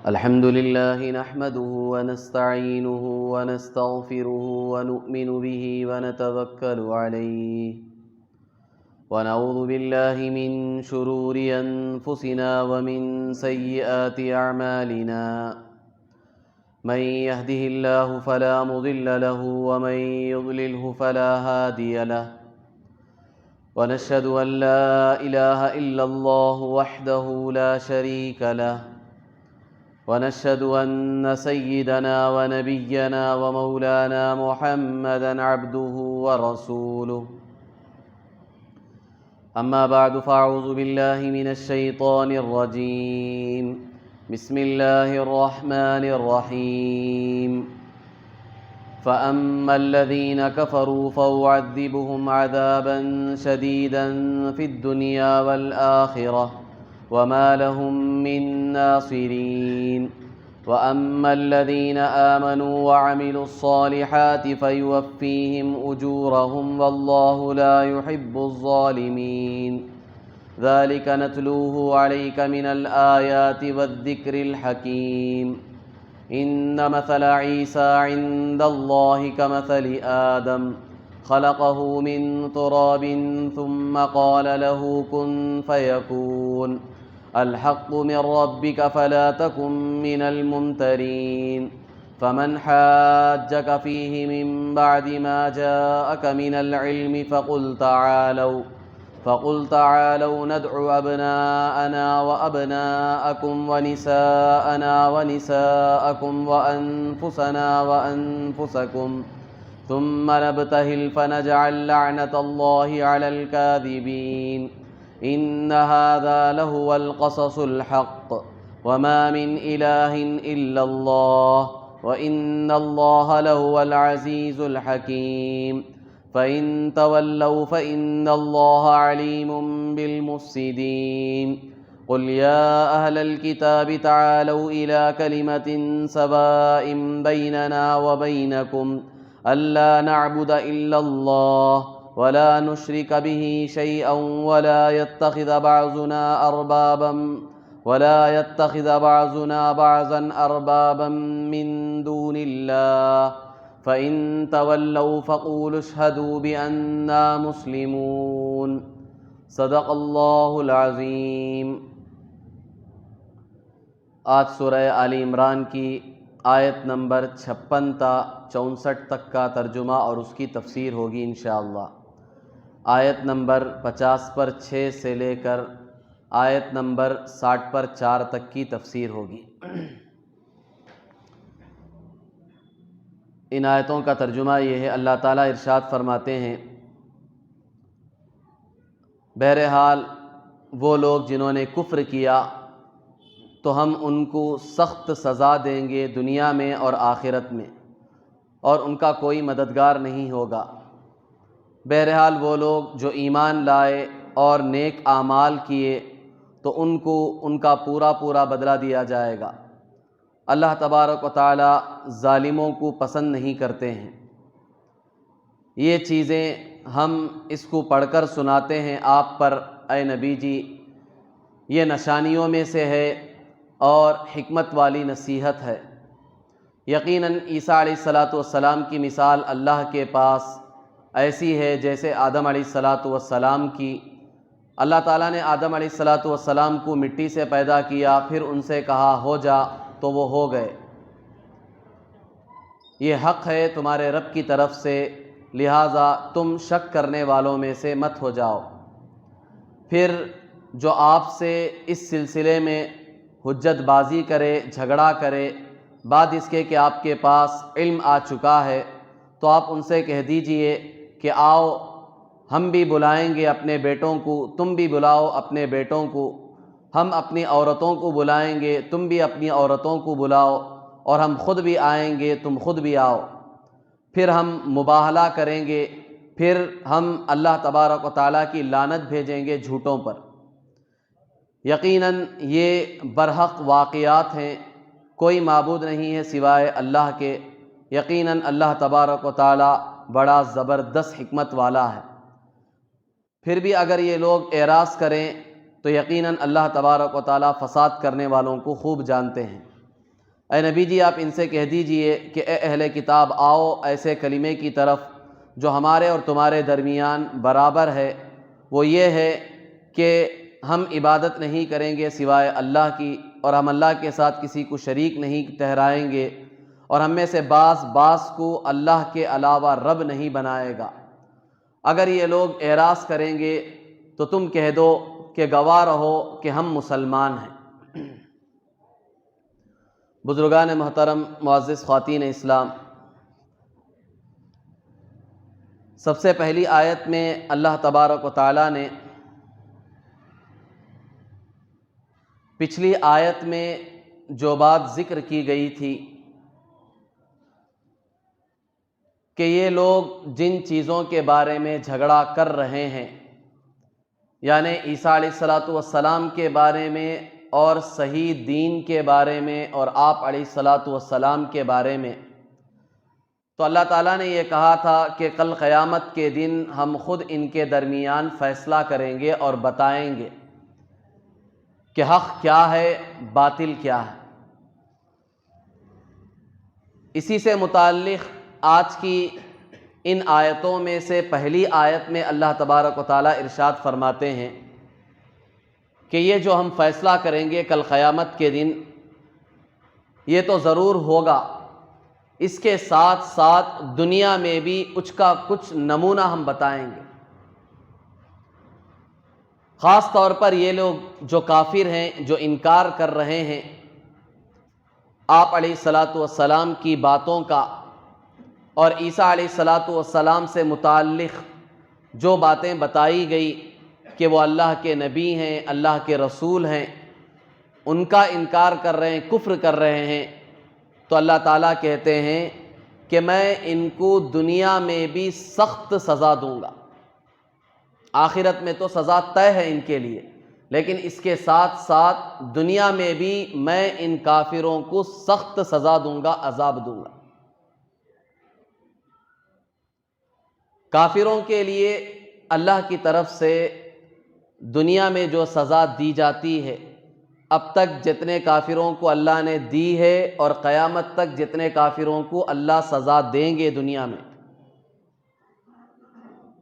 الحمد لله نحمده ونستعينه ونستغفره ونؤمن به ونتوكل عليه ونعوذ بالله من شرور أنفسنا ومن سيئات أعمالنا من يهده الله فلا مضل له ومن يضلله فلا هادي له ونشهد أن لا إله إلا الله وحده لا شريك له ونشهد أن سيدنا ونبينا ومولانا محمدا عبده ورسوله أما بعد فأعوذ بالله من الشيطان الرجيم بسم الله الرحمن الرحيم فأما الذين كفروا فأعذبهم عذابا شديدا في الدنيا والآخرة وما لهم من ناصرين وأما الذين آمنوا وعملوا الصالحات فيوفيهم أجورهم والله لا يحب الظالمين ذلك نتلوه عليك من الآيات والذكر الحكيم إن مثل عيسى عند الله كمثل آدم خلقه من تراب ثم قال له كن فيكون الحق من ربك فلا تكن من الممترين فمن حاجك فيه من بعد ما جاءك من العلم فقل تعالوا ندعو أبناءنا وأبناءكم ونساءنا ونساءكم وأنفسنا وأنفسكم ثم نبتهل فنجعل لعنة الله على الكاذبين إن هذا لهو القصص الحق وما من إله إلا الله وإن الله لهو العزيز الحكيم فإن تولوا فإن الله عليم بالمفسدين قل يا أهل الكتاب تعالوا إلى كلمة سواء بيننا وبينكم ألا نعبد إلا الله ولا نشرك به شيئا ولا يتخذ بعضنا بعضا أربابا من دون الله فإن تولوا فقولوا اشهدوا بأننا مسلمون صدق اللہ العظیم۔ آج سورہ آل عمران کی آیت نمبر 56 تا 64 تک کا ترجمہ اور اس کی تفسیر ہوگی انشاءاللہ۔ آیت نمبر 50 پر 6 سے لے کر آیت نمبر 60 پر 4 تک کی تفسیر ہوگی۔ ان آیتوں کا ترجمہ یہ ہے، اللہ تعالیٰ ارشاد فرماتے ہیں، بہرحال وہ لوگ جنہوں نے کفر کیا تو ہم ان کو سخت سزا دیں گے دنیا میں اور آخرت میں، اور ان کا کوئی مددگار نہیں ہوگا۔ بہرحال وہ لوگ جو ایمان لائے اور نیک اعمال کیے تو ان کو ان کا پورا بدلہ دیا جائے گا۔ اللہ تبارک و تعالی ظالموں کو پسند نہیں کرتے ہیں۔ یہ چیزیں ہم اس کو پڑھ کر سناتے ہیں آپ پر اے نبی جی، یہ نشانیوں میں سے ہے اور حکمت والی نصیحت ہے۔ یقیناً عیسیٰ علیہ السلام کی مثال اللہ کے پاس ایسی ہے جیسے آدم علیہ السلام کی۔ اللہ تعالیٰ نے آدم علیہ السلام کو مٹی سے پیدا کیا، پھر ان سے کہا ہو جا تو وہ ہو گئے۔ یہ حق ہے تمہارے رب کی طرف سے، لہٰذا تم شک کرنے والوں میں سے مت ہو جاؤ۔ پھر جو آپ سے اس سلسلے میں حجت بازی کرے، جھگڑا کرے، بعد اس کے کہ آپ کے پاس علم آ چکا ہے، تو آپ ان سے کہہ دیجئے کہ آؤ ہم بھی بلائیں گے اپنے بیٹوں کو، تم بھی بلاؤ اپنے بیٹوں کو، ہم اپنی عورتوں کو بلائیں گے، تم بھی اپنی عورتوں کو بلاؤ، اور ہم خود بھی آئیں گے، تم خود بھی آؤ۔ پھر ہم مباہلہ کریں گے، پھر ہم اللہ تبارک و تعالیٰ کی لعنت بھیجیں گے جھوٹوں پر۔ یقیناً یہ برحق واقعات ہیں، کوئی معبود نہیں ہے سوائے اللہ کے۔ یقیناً اللہ تبارک و تعالیٰ بڑا زبردست حکمت والا ہے۔ پھر بھی اگر یہ لوگ اعراض کریں تو یقیناً اللہ تبارک و تعالیٰ فساد کرنے والوں کو خوب جانتے ہیں۔ اے نبی جی آپ ان سے کہہ دیجئے کہ اے اہل کتاب آؤ ایسے کلمے کی طرف جو ہمارے اور تمہارے درمیان برابر ہے، وہ یہ ہے کہ ہم عبادت نہیں کریں گے سوائے اللہ کی، اور ہم اللہ کے ساتھ کسی کو شریک نہیں ٹھہرائیں گے، اور ہم میں سے بعض کو اللہ کے علاوہ رب نہیں بنائے گا۔ اگر یہ لوگ اعراض کریں گے تو تم کہہ دو کہ گواہ رہو کہ ہم مسلمان ہیں۔ بزرگان محترم، معزز خواتین اسلام، سب سے پہلی آیت میں اللہ تبارک و تعالیٰ نے پچھلی آیت میں جو بات ذکر کی گئی تھی کہ یہ لوگ جن چیزوں کے بارے میں جھگڑا کر رہے ہیں، یعنی عیسیٰ علیہ السلام کے بارے میں اور صحیح دین کے بارے میں اور آپ علیہ السلام کے بارے میں، تو اللہ تعالیٰ نے یہ کہا تھا کہ کل قیامت کے دن ہم خود ان کے درمیان فیصلہ کریں گے اور بتائیں گے کہ حق کیا ہے، باطل کیا ہے۔ اسی سے متعلق آج کی ان آیتوں میں سے پہلی آیت میں اللہ تبارک و تعالیٰ ارشاد فرماتے ہیں کہ یہ جو ہم فیصلہ کریں گے کل قیامت کے دن، یہ تو ضرور ہوگا، اس کے ساتھ ساتھ دنیا میں بھی کچھ کا کچھ نمونہ ہم بتائیں گے۔ خاص طور پر یہ لوگ جو کافر ہیں، جو انکار کر رہے ہیں آپ علیہ السلام کی باتوں کا اور عیسیٰ علیہ السلام سے متعلق جو باتیں بتائی گئی کہ وہ اللہ کے نبی ہیں، اللہ کے رسول ہیں، ان کا انکار کر رہے ہیں، کفر کر رہے ہیں، تو اللہ تعالیٰ کہتے ہیں کہ میں ان کو دنیا میں بھی سخت سزا دوں گا۔ آخرت میں تو سزا طے ہے ان کے لیے، لیکن اس کے ساتھ ساتھ دنیا میں بھی میں ان کافروں کو سخت سزا دوں گا، عذاب دوں گا۔ کافروں کے لیے اللہ کی طرف سے دنیا میں جو سزا دی جاتی ہے، اب تک جتنے کافروں کو اللہ نے دی ہے اور قیامت تک جتنے کافروں کو اللہ سزا دیں گے دنیا میں،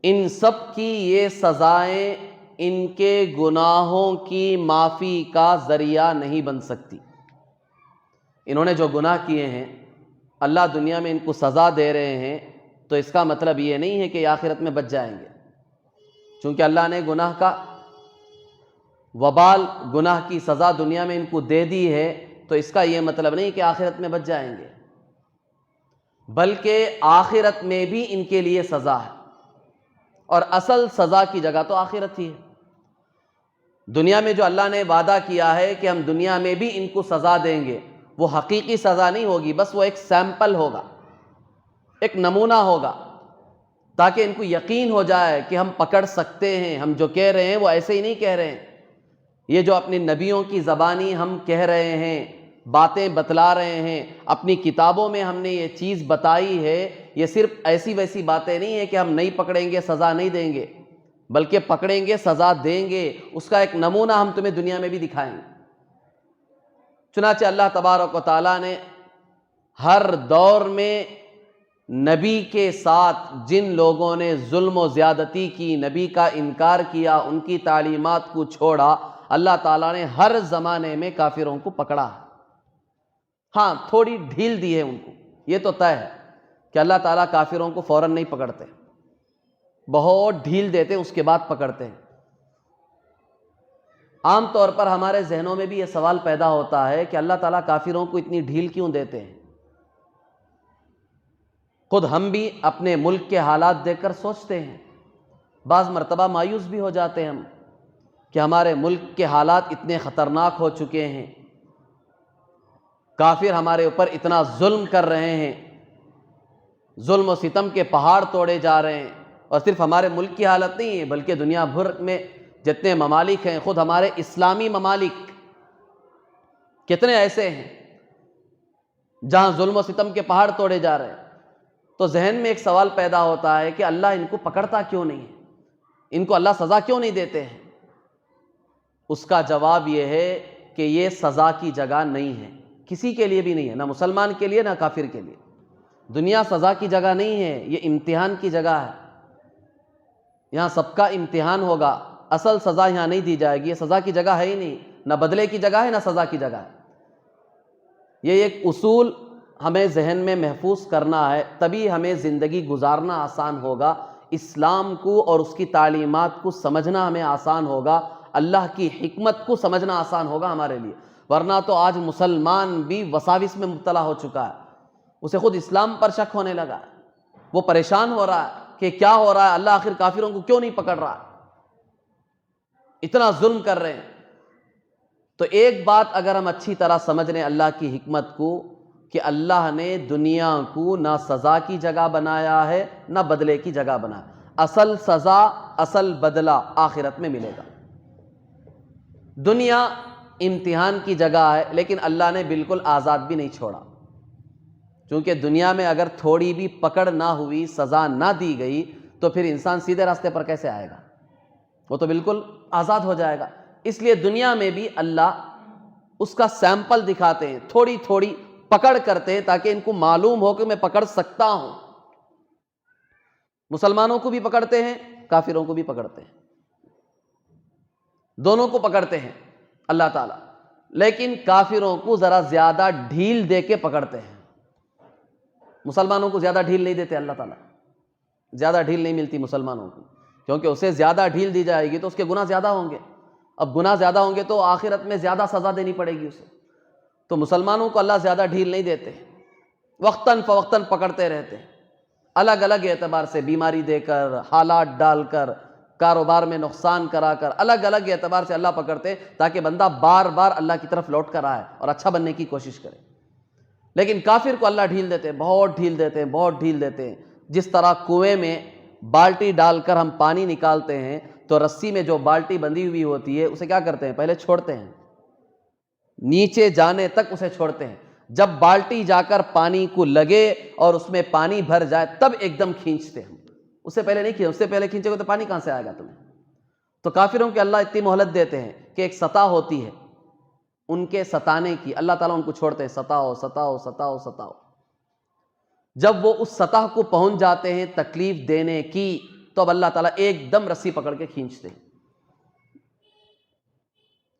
ان سب کی یہ سزائیں ان کے گناہوں کی معافی کا ذریعہ نہیں بن سکتی۔ انہوں نے جو گناہ کیے ہیں، اللہ دنیا میں ان کو سزا دے رہے ہیں، تو اس کا مطلب یہ نہیں ہے کہ آخرت میں بچ جائیں گے، چونکہ اللہ نے گناہ کا وبال، گناہ کی سزا دنیا میں ان کو دے دی ہے، تو اس کا یہ مطلب نہیں کہ آخرت میں بچ جائیں گے، بلکہ آخرت میں بھی ان کے لیے سزا ہے، اور اصل سزا کی جگہ تو آخرت ہی ہے۔ دنیا میں جو اللہ نے وعدہ کیا ہے کہ ہم دنیا میں بھی ان کو سزا دیں گے، وہ حقیقی سزا نہیں ہوگی، بس وہ ایک سیمپل ہوگا، ایک نمونہ ہوگا، تاکہ ان کو یقین ہو جائے کہ ہم پکڑ سکتے ہیں، ہم جو کہہ رہے ہیں وہ ایسے ہی نہیں کہہ رہے ہیں، یہ جو اپنی نبیوں کی زبانی ہم کہہ رہے ہیں، باتیں بتلا رہے ہیں، اپنی کتابوں میں ہم نے یہ چیز بتائی ہے، یہ صرف ایسی ویسی باتیں نہیں ہیں کہ ہم نہیں پکڑیں گے سزا نہیں دیں گے، بلکہ پکڑیں گے سزا دیں گے، اس کا ایک نمونہ ہم تمہیں دنیا میں بھی دکھائیں گے۔ چنانچہ اللہ تبارک و تعالیٰ نے ہر دور میں نبی کے ساتھ جن لوگوں نے ظلم و زیادتی کی، نبی کا انکار کیا، ان کی تعلیمات کو چھوڑا، اللہ تعالیٰ نے ہر زمانے میں کافروں کو پکڑا۔ ہاں، تھوڑی ڈھیل دی ہے ان کو، یہ تو طے ہے کہ اللہ تعالیٰ کافروں کو فوراً نہیں پکڑتے، بہت ڈھیل دیتے اس کے بعد پکڑتے ہیں۔ عام طور پر ہمارے ذہنوں میں بھی یہ سوال پیدا ہوتا ہے کہ اللہ تعالیٰ کافروں کو اتنی ڈھیل کیوں دیتے ہیں؟ خود ہم بھی اپنے ملک کے حالات دیکھ کر سوچتے ہیں، بعض مرتبہ مایوس بھی ہو جاتے ہیں ہم کہ ہمارے ملک کے حالات اتنے خطرناک ہو چکے ہیں، کافر ہمارے اوپر اتنا ظلم کر رہے ہیں، ظلم و ستم کے پہاڑ توڑے جا رہے ہیں، اور صرف ہمارے ملک کی حالت نہیں ہے بلکہ دنیا بھر میں جتنے ممالک ہیں، خود ہمارے اسلامی ممالک کتنے ایسے ہیں جہاں ظلم و ستم کے پہاڑ توڑے جا رہے ہیں۔ تو ذہن میں ایک سوال پیدا ہوتا ہے کہ اللہ ان کو پکڑتا کیوں نہیں ہے، ان کو اللہ سزا کیوں نہیں دیتے ہیں؟ اس کا جواب یہ ہے کہ یہ سزا کی جگہ نہیں ہے، کسی کے لیے بھی نہیں ہے، نہ مسلمان کے لیے نہ کافر کے لیے۔ دنیا سزا کی جگہ نہیں ہے، یہ امتحان کی جگہ ہے، یہاں سب کا امتحان ہوگا، اصل سزا یہاں نہیں دی جائے گی، یہ سزا کی جگہ ہے ہی نہیں، نہ بدلے کی جگہ ہے نہ سزا کی جگہ ہے۔ یہ ایک اصول ہمیں ذہن میں محفوظ کرنا ہے، تبھی ہمیں زندگی گزارنا آسان ہوگا، اسلام کو اور اس کی تعلیمات کو سمجھنا ہمیں آسان ہوگا، اللہ کی حکمت کو سمجھنا آسان ہوگا ہمارے لیے۔ ورنہ تو آج مسلمان بھی وساوس میں مبتلا ہو چکا ہے، اسے خود اسلام پر شک ہونے لگا ہے، وہ پریشان ہو رہا ہے کہ کیا ہو رہا ہے، اللہ آخر کافروں کو کیوں نہیں پکڑ رہا، اتنا ظلم کر رہے ہیں۔ تو ایک بات اگر ہم اچھی طرح سمجھ لیں اللہ کی حکمت کو، کہ اللہ نے دنیا کو نہ سزا کی جگہ بنایا ہے نہ بدلے کی جگہ بنایا، اصل سزا اصل بدلہ آخرت میں ملے گا۔ دنیا امتحان کی جگہ ہے، لیکن اللہ نے بالکل آزاد بھی نہیں چھوڑا، چونکہ دنیا میں اگر تھوڑی بھی پکڑ نہ ہوئی، سزا نہ دی گئی، تو پھر انسان سیدھے راستے پر کیسے آئے گا؟ وہ تو بالکل آزاد ہو جائے گا۔ اس لیے دنیا میں بھی اللہ اس کا سیمپل دکھاتے ہیں، تھوڑی تھوڑی پکڑ کرتے ہیں تاکہ ان کو معلوم ہو کہ میں پکڑ سکتا ہوں۔ مسلمانوں کو بھی پکڑتے ہیں، کافروں کو بھی پکڑتے ہیں، دونوں کو پکڑتے ہیں اللہ تعالیٰ، لیکن کافروں کو ذرا زیادہ ڈھیل دے کے پکڑتے ہیں، مسلمانوں کو زیادہ ڈھیل نہیں دیتے اللہ تعالیٰ، زیادہ ڈھیل نہیں ملتی مسلمانوں کو، کیونکہ اسے زیادہ ڈھیل دی جائے گی تو اس کے گناہ زیادہ ہوں گے، اب گناہ زیادہ ہوں گے تو آخرت میں زیادہ سزا دینی پڑے گی اسے۔ تو مسلمانوں کو اللہ زیادہ ڈھیل نہیں دیتے، وقتاً فوقتاً پکڑتے رہتے ہیں، الگ الگ اعتبار سے، بیماری دے کر، حالات ڈال کر، کاروبار میں نقصان کرا کر، الگ الگ اعتبار سے اللہ پکڑتے تاکہ بندہ بار بار اللہ کی طرف لوٹ کر آئے اور اچھا بننے کی کوشش کرے۔ لیکن کافر کو اللہ ڈھیل دیتے ہیں، بہت ڈھیل دیتے ہیں، بہت ڈھیل دیتے ہیں۔ جس طرح کنویں میں بالٹی ڈال کر ہم پانی نکالتے ہیں تو رسی میں جو بالٹی بندھی ہوئی ہوتی ہے اسے کیا کرتے ہیں؟ پہلے چھوڑتے ہیں، نیچے جانے تک اسے چھوڑتے ہیں، جب بالٹی جا کر پانی کو لگے اور اس میں پانی بھر جائے تب ایک دم کھینچتے ہیں، اس سے پہلے نہیں کھینچتے، اس سے پہلے کھینچے گے تو پانی کہاں سے آئے گا تمہیں؟ تو کافروں کے اللہ اتنی مہلت دیتے ہیں کہ ایک سطح ہوتی ہے ان کے ستانے کی، اللہ تعالیٰ ان کو چھوڑتے ہیں، ستاؤ ستاؤ ستاؤ ستاؤ، جب وہ اس سطح کو پہنچ جاتے ہیں تکلیف دینے کی تو اب اللہ تعالیٰ ایک دم رسی پکڑ کے کھینچتے ہیں،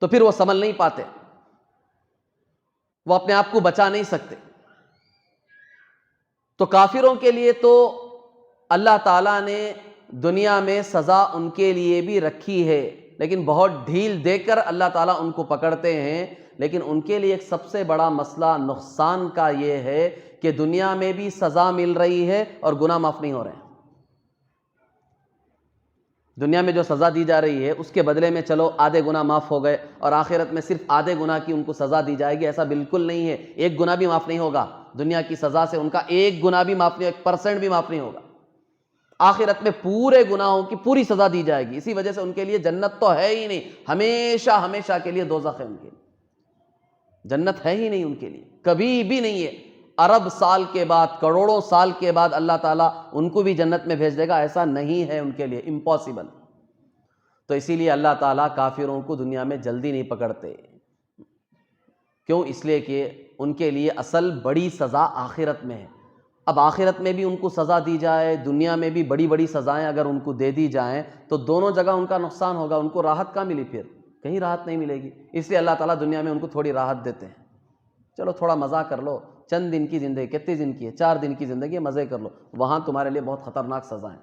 تو پھر وہ سنبھل نہیں پاتے، وہ اپنے آپ کو بچا نہیں سکتے۔ تو کافروں کے لیے تو اللہ تعالیٰ نے دنیا میں سزا ان کے لیے بھی رکھی ہے، لیکن بہت ڈھیل دے کر اللہ تعالیٰ ان کو پکڑتے ہیں۔ لیکن ان کے لیے ایک سب سے بڑا مسئلہ نقصان کا یہ ہے کہ دنیا میں بھی سزا مل رہی ہے اور گناہ معاف نہیں ہو رہے ہیں۔ دنیا میں جو سزا دی جا رہی ہے اس کے بدلے میں چلو آدھے گناہ معاف ہو گئے، اور آخرت میں صرف آدھے گناہ کی ان کو سزا دی جائے گی، ایسا بالکل نہیں ہے، ایک گناہ بھی معاف نہیں ہوگا، دنیا کی سزا سے ان کا ایک گناہ بھی معاف نہیں، 1% بھی معاف نہیں ہوگا، آخرت میں پورے گناہوں کی پوری سزا دی جائے گی۔ اسی وجہ سے ان کے لیے جنت تو ہے ہی نہیں، ہمیشہ ہمیشہ کے لیے دوزخ ہے، ان کے لیے جنت ہے ہی نہیں، ان کے لیے کبھی بھی نہیں ہے۔ ارب سال کے بعد، کروڑوں سال کے بعد اللہ تعالیٰ ان کو بھی جنت میں بھیج دے گا، ایسا نہیں ہے ان کے لیے، امپاسبل۔ تو اسی لیے اللہ تعالیٰ کافروں کو دنیا میں جلدی نہیں پکڑتے، کیوں؟ اس لیے کہ ان کے لیے اصل بڑی سزا آخرت میں ہے۔ اب آخرت میں بھی ان کو سزا دی جائے، دنیا میں بھی بڑی بڑی سزائیں اگر ان کو دے دی جائیں تو دونوں جگہ ان کا نقصان ہوگا، ان کو راحت کہاں ملی؟ پھر کہیں راحت نہیں ملے گی۔ اس لیے اللہ تعالیٰ دنیا میں ان کو تھوڑی راحت دیتے ہیں، چلو تھوڑا مزہ کر لو، چند دن کی زندگی، کتنے دن کی ہے؟ 4 دن کی زندگی ہے، مزے کر لو، وہاں تمہارے لیے بہت خطرناک سزائیں۔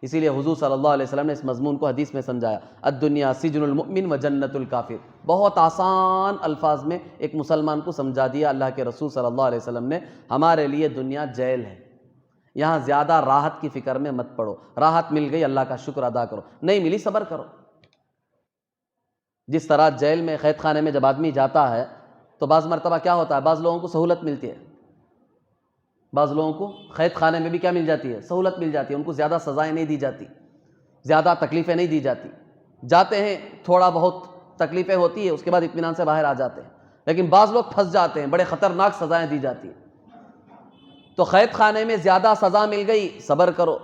اسی لیے حضور صلی اللہ علیہ وسلم نے اس مضمون کو حدیث میں سمجھایا، الدنیا سجن المؤمن و جنت الکافر، بہت آسان الفاظ میں ایک مسلمان کو سمجھا دیا اللہ کے رسول صلی اللہ علیہ وسلم نے۔ ہمارے لیے دنیا جیل ہے، یہاں زیادہ راحت کی فکر میں مت پڑو، راحت مل گئی اللہ کا شکر ادا کرو، نہیں ملی صبر کرو۔ جس طرح جیل میں، قید خانے میں جب آدمی جاتا ہے تو بعض مرتبہ کیا ہوتا ہے، بعض لوگوں کو سہولت ملتی ہے، بعض لوگوں کو قید خانے میں بھی کیا مل جاتی ہے؟ سہولت مل جاتی ہے، ان کو زیادہ سزائیں نہیں دی جاتی، زیادہ تکلیفیں نہیں دی جاتی، جاتے ہیں تھوڑا بہت تکلیفیں ہوتی ہے، اس کے بعد اطمینان سے باہر آ جاتے ہیں۔ لیکن بعض لوگ پھنس جاتے ہیں، بڑے خطرناک سزائیں دی جاتی ہیں۔ تو قید خانے میں زیادہ سزا مل گئی، صبر کرو،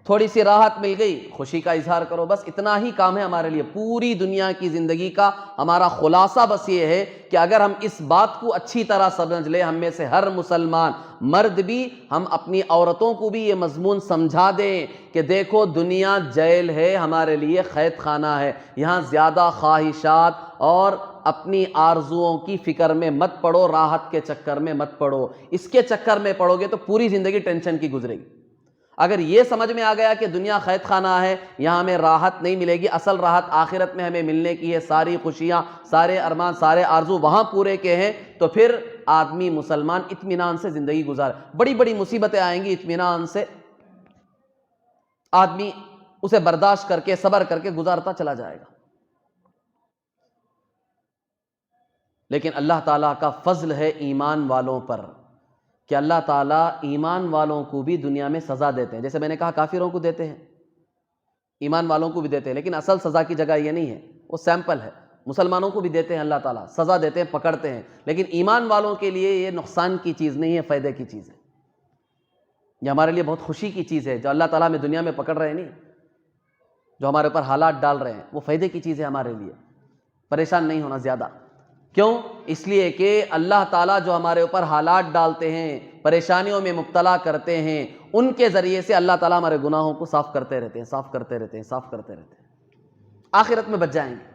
تھوڑی سی راحت مل گئی، خوشی کا اظہار کرو، بس اتنا ہی کام ہے ہمارے لیے۔ پوری دنیا کی زندگی کا ہمارا خلاصہ بس یہ ہے کہ اگر ہم اس بات کو اچھی طرح سمجھ لیں، ہم میں سے ہر مسلمان مرد بھی، ہم اپنی عورتوں کو بھی یہ مضمون سمجھا دیں کہ دیکھو دنیا جیل ہے، ہمارے لیے قید خانہ ہے، یہاں زیادہ خواہشات اور اپنی آرزوؤں کی فکر میں مت پڑو، راحت کے چکر میں مت پڑو۔ اس کے چکر میں پڑو گے تو پوری زندگی ٹینشن کی گزرے گی۔ اگر یہ سمجھ میں آ گیا کہ دنیا قید خانہ ہے، یہاں ہمیں راحت نہیں ملے گی، اصل راحت آخرت میں ہمیں ملنے کی ہے، ساری خوشیاں، سارے ارمان، سارے آرزو وہاں پورے کے ہیں، تو پھر آدمی مسلمان اطمینان سے زندگی گزارے۔ بڑی بڑی مصیبتیں آئیں گی، اطمینان سے آدمی اسے برداشت کر کے، صبر کر کے گزارتا چلا جائے گا۔ لیکن اللہ تعالیٰ کا فضل ہے ایمان والوں پر کہ اللہ تعالیٰ ایمان والوں کو بھی دنیا میں سزا دیتے ہیں۔ جیسے میں نے کہا کافروں کو دیتے ہیں، ایمان والوں کو بھی دیتے ہیں، لیکن اصل سزا کی جگہ یہ نہیں ہے، وہ سیمپل ہے۔ مسلمانوں کو بھی دیتے ہیں اللہ تعالیٰ، سزا دیتے ہیں، پکڑتے ہیں، لیکن ایمان والوں کے لیے یہ نقصان کی چیز نہیں ہے، فائدے کی چیز ہے۔ یہ ہمارے لیے بہت خوشی کی چیز ہے، جو اللہ تعالیٰ ہمیں دنیا میں پکڑ رہے ہیں، نہیں جو ہمارے اوپر حالات ڈال رہے ہیں، وہ فائدے کی چیز ہے ہمارے لیے۔ پریشان نہیں ہونا زیادہ۔ کیوں؟ اس لیے کہ اللہ تعالیٰ جو ہمارے اوپر حالات ڈالتے ہیں، پریشانیوں میں مبتلا کرتے ہیں، ان کے ذریعے سے اللہ تعالیٰ ہمارے گناہوں کو صاف کرتے رہتے ہیں، صاف کرتے رہتے ہیں، صاف کرتے رہتے ہیں، آخرت میں بچ جائیں گے۔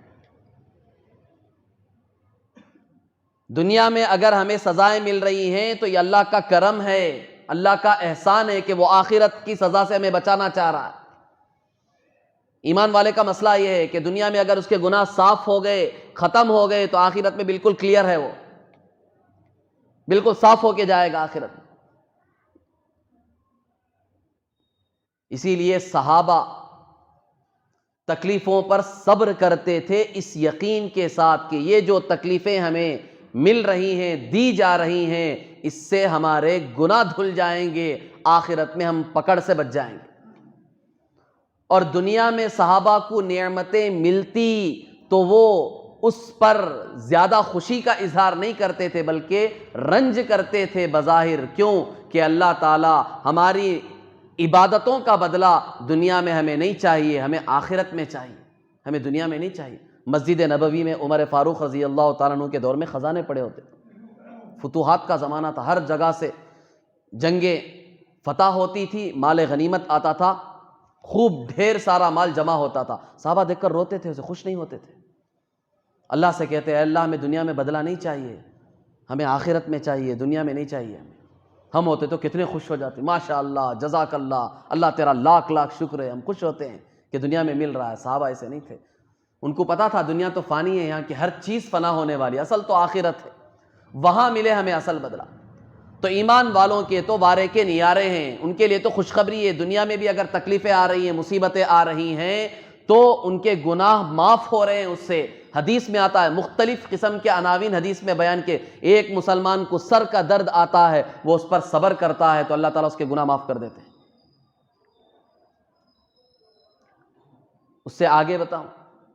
دنیا میں اگر ہمیں سزائیں مل رہی ہیں تو یہ اللہ کا کرم ہے، اللہ کا احسان ہے کہ وہ آخرت کی سزا سے ہمیں بچانا چاہ رہا ہے۔ ایمان والے کا مسئلہ یہ ہے کہ دنیا میں اگر اس کے گناہ صاف ہو گئے، ختم ہو گئے، تو آخرت میں بالکل کلیئر ہے، وہ بالکل صاف ہو کے جائے گا آخرت میں۔ اسی لیے صحابہ تکلیفوں پر صبر کرتے تھے، اس یقین کے ساتھ کہ یہ جو تکلیفیں ہمیں مل رہی ہیں، دی جا رہی ہیں، اس سے ہمارے گناہ دھل جائیں گے، آخرت میں ہم پکڑ سے بچ جائیں گے۔ اور دنیا میں صحابہ کو نعمتیں ملتی تو وہ اس پر زیادہ خوشی کا اظہار نہیں کرتے تھے، بلکہ رنج کرتے تھے بظاہر۔ کیوں؟ کہ اللہ تعالی ہماری عبادتوں کا بدلہ دنیا میں ہمیں نہیں چاہیے، ہمیں آخرت میں چاہیے، ہمیں دنیا میں نہیں چاہیے۔ مسجد نبوی میں عمر فاروق رضی اللہ تعالیٰ عنہ کے دور میں خزانے پڑے ہوتے تھے، فتوحات کا زمانہ تھا، ہر جگہ سے جنگیں فتح ہوتی تھی، مال غنیمت آتا تھا، خوب ڈھیر سارا مال جمع ہوتا تھا۔ صحابہ دیکھ کر روتے تھے، اسے خوش نہیں ہوتے تھے، اللہ سے کہتے ہیں اللہ ہمیں دنیا میں بدلہ نہیں چاہیے، ہمیں آخرت میں چاہیے، دنیا میں نہیں چاہیے ہمیں۔ ہم ہوتے تو کتنے خوش ہو جاتے، ماشاء اللہ، جزاک اللہ، اللہ تیرا لاکھ لاکھ شکر ہے، ہم خوش ہوتے ہیں کہ دنیا میں مل رہا ہے۔ صحابہ ایسے نہیں تھے، ان کو پتا تھا دنیا تو فانی ہے، یہاں کی ہر چیز فنا ہونے والی، اصل تو آخرت ہے، وہاں ملے ہمیں اصل بدلہ۔ تو ایمان والوں کے تو وارے کے نیارے ہیں، ان کے لیے تو خوشخبری ہے، دنیا میں بھی اگر تکلیفیں آ رہی ہیں، مصیبتیں آ رہی ہیں، تو ان کے گناہ معاف ہو رہے ہیں اس سے۔ حدیث میں آتا ہے، مختلف قسم کے عناوین حدیث میں بیان کے، ایک مسلمان کو سر کا درد آتا ہے، وہ اس پر صبر کرتا ہے تو اللہ تعالیٰ اس کے گناہ معاف کر دیتے ہیں۔ اس سے آگے بتاؤں،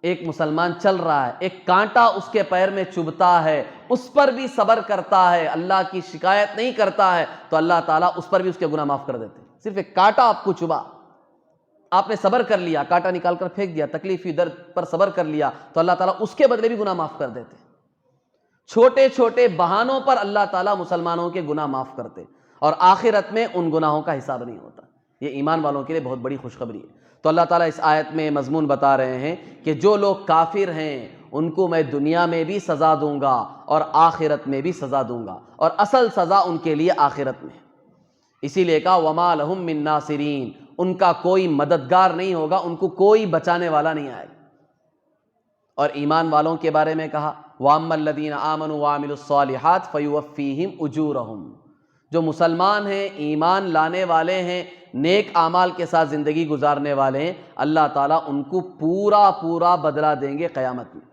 ایک مسلمان چل رہا ہے، ایک کانٹا اس کے پیر میں چبھتا ہے، اس پر بھی صبر کرتا ہے، اللہ کی شکایت نہیں کرتا ہے، تو اللہ تعالیٰ اس پر بھی اس کے گناہ معاف کر دیتے ہیں۔ صرف ایک کانٹا آپ کو چبھا، آپ نے صبر کر لیا، کانٹا نکال کر پھینک دیا، تکلیفی درد پر صبر کر لیا، تو اللہ تعالیٰ اس کے بدلے بھی گناہ معاف کر دیتے ہیں۔ چھوٹے چھوٹے بہانوں پر اللہ تعالیٰ مسلمانوں کے گناہ معاف کرتے، اور آخرت میں ان گناہوں کا حساب نہیں ہوتا۔ یہ ایمان والوں کے لیے بہت بڑی خوشخبری ہے۔ تو اللہ تعالیٰ اس آیت میں مضمون بتا رہے ہیں کہ جو لوگ کافر ہیں ان کو میں دنیا میں بھی سزا دوں گا اور آخرت میں بھی سزا دوں گا، اور اصل سزا ان کے لیے آخرت میں۔ اسی لیے کہا وَمَا لَهُم مِّن نَاصِرِينَ، ان کا کوئی مددگار نہیں ہوگا، ان کو کوئی بچانے والا نہیں آئے گا۔ اور ایمان والوں کے بارے میں کہا وَأَمَّا الَّذِينَ آمَنُوا وَعَمِلُوا الصَّالِحَاتِ فَيُوَفِّيهِمْ أُجُورَهُمْ، جو مسلمان ہیں، ایمان لانے والے ہیں، نیک اعمال کے ساتھ زندگی گزارنے والے ہیں، اللہ تعالیٰ ان کو پورا پورا بدلہ دیں گے قیامت میں۔